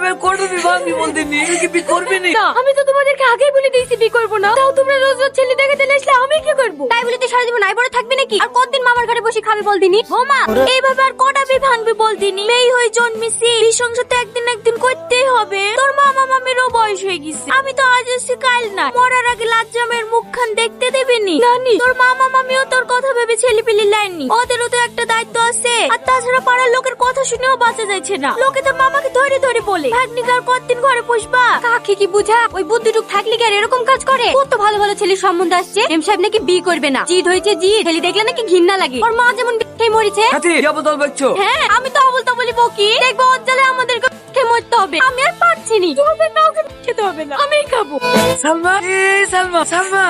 আমি করবো বিবাহ, আমি বলতে নি কি বি করবি নি? আমি তো তোমাদেরকে আগেই বলে দিয়েছি বি করবো না, তাও তোমরা রোজ রোজ ছেলে দেখে দিলে আসলে আমি কি করবো? তাই বলে তুই সারা জীবন নাই বড় থাকবি নাকি? আর কতদিন মামার ঘরে বসে খাবি বলদিনি? বৌমা এইভাবে আর কটা বি ভাঙবি বলদিনি? মেয়ে হয়ে জন্মিছি, এই সংসার তো একদিন একদিন করতেই হবে। তোর মামা মামিরও বয়স হয়ে গেছে, আমি তো আজ এসে কাল না, মরার আগে লাজ্জামের মুখখান দেখতে দেবেনি। নানি তোর মামা মামিও তোর কথা ভেবে ছেলে পেলে লাইননি, ওদেরও তো একটা দায়িত্ব আছে। আর তাছাড়া পাড়ার লোকের কথা শুনেও বাঁচা যাচ্ছে না, লোকে তোর মামাকে ধরে ধরে বলে ভাগ্নিকার কতদিন ঘরে পুষবা। কাকে কি বুঝা, ওই বুদ্ধিটুক থাকলে কি আর এরকম কাজ করে? কত ভালো ভালো ছেলের সম্বন্ধ আসছে, এম সাহেব নাকি বিয়ে করবে না, জিদ হয়েছে জিদ, ছেলে দেখলে নাকি ঘৃণা লাগে। ওর মা যেমন খেয়ে মরেছে। হাতি কি বদল বকছো? হ্যাঁ আমি তো অবল তবলি বকি, দেখবো ওর জ্বালে আমাদেরকে খেয়ে মরতে হবে। আমি আর পারছি নি, তোমাদের কাউকে খেতে হবে না, আমিই খাবো। সালমা, এই সালমা, সালমা,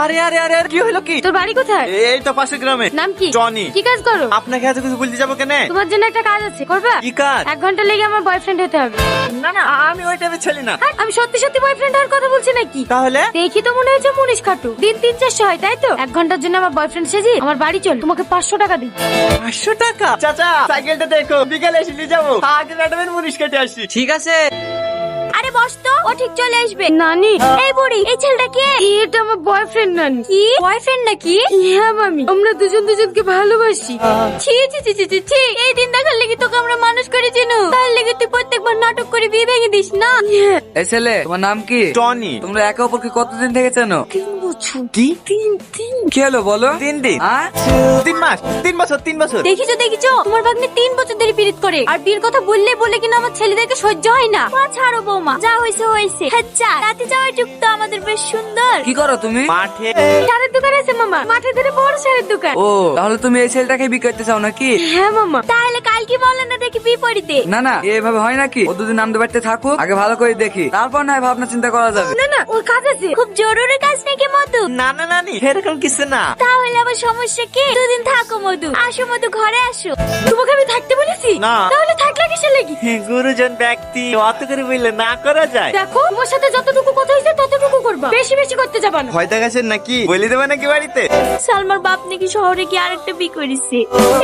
আরে আরে আরে কি হলো কি? তোর বাড়ি কোথায়? এই তো পাশের গ্রামে। নাম কি? জনি। কি কাজ করো? আপনাকে এত কিছু বলতে যাবো কেন? তোমার জন্য একটা কাজ আছে, করবা? কি কাজ? 1 ঘন্টা লেগে আমার বয়ফ্রেন্ড হতে হবে। না না, আমি ওই টাইপের ছেলে না। হ্যাঁ, আমি সত্যি সত্যি বয়ফ্রেন্ড হওয়ার কথা বলছি নাকি? তাহলে দেখি তো মনে হচ্ছে মুনিশ খাটু, দিন 300-400 হয় তাই তো? 1 ঘন্টার জন্য আমার বয়ফ্রেন্ড সেজি আমার বাড়ি চল, তোমাকে 500 টাকা দিই। 500 টাকা? চাচা সাইকেলটা দেখো, বিকালে এসে নিয়ে যাবো। আগে ম্যাডামের মুনিশ কেটে আসি। ঠিক আছে। আরে বস তো, ও ঠিক চলে আসবে। নানি এই বুড়ি, এই ছেলেটা কে? এটা আমার বয়ফ্রেন্ড। নানি কি বয়ফ্রেন্ড নাকি? হ্যাঁ মামি, আমরা দুজন দুজনকে ভালোবাসি। ছি ছি ছি ছি ছি, এই দিন দেখার লেগে তোকে আমরা মানুষ করেছি নু, তার লেগে তুই প্রত্যেকবার নাটক করে বিয়ে ভেঙে দিস না। এই ছেলে, তোমার নাম কি? টনি। তোমরা একে অপরকে কতদিন থেকে চেনো? 3 বছর। কি? কি হলো বলো? 3 দিন? হ্যাঁ? 3 মাস? 3 বছর? 3 বছর? দেখিছো দেখিছো, তোমার ভাগ্নে 3 বছর ধরে পীড়িত করে, আর বিয়ের কথা বললে বলে কিনা আমার ছেলেদেরকে সহ্য হয় না। মা ছাড়ো বৌমা, যা হয়েছে হয়েছে। আচ্ছা রাতে যাওয়ার টুক তো আমাদের বেশ সুন্দর। কি করো তুমি? মাঠে। সারের দোকান আছে মামা, মাঠে ধরে বড় সারের দোকান। ও, তাহলে তুমি এই ছেলেটাকে বিয়ে করতে চাও নাকি? হ্যাঁ মামা। তাহলে কালকে বলে না দেখি বিপরীতে। না না, এইভাবে হয় নাকি? ও দুদিন আমাদের বাড়িতে থাকুক, আগে ভালো করে দেখি, তারপর না হয় ভাবনা চিন্তা করা যাবে। না না, ওর কাজ আছে, খুব জরুরি কাজ নাকি মধু? না না নানি, এরকম কিছু না। তাহলে আবার সমস্যা কি? দুদিন থাকো মধু, আসো মধু ঘরে আসো। তোমাকে আমি থাকতে বলেছি? না। তাহলে থাকলে কিসের লাগি? গুরুজন ব্যক্তি, অত করে বললে না করা যায়। দেখো তোমার সাথে যতটুকু কথা হয়েছে ততটুকু করবা, বেশি বেশি করতে যাবা না। ভয় দেখাচ্ছেন নাকি? বলে দেবে নাকি বাড়িতে? সালমার বাপ নাকি শহরে গিয়ে আরেকটা বিয়ে করেছে,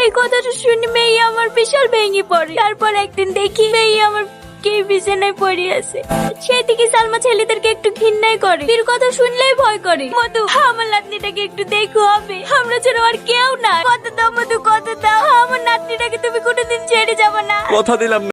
এই কথাটা শুনে মেয়ে আমার বিশাল ভেঙে পড়ে। তারপর একদিন দেখি মেয়ে আমার কে বিছানায় পড়ে আছে, সেদিকে সালমা ছেলেদেরকে একটু ঘৃণাই করে, এর কথা শুনলেই ভয় করে। মধু আমার নাতনিটাকে একটু দেখো, হবে আমরা ছাড়া আর কেউ না। কথা দাও মধু, কথা দাও, আমার নাতনিটাকে তুমি কোনোদিন ছেড়ে যাবে না। কথা দিলাম।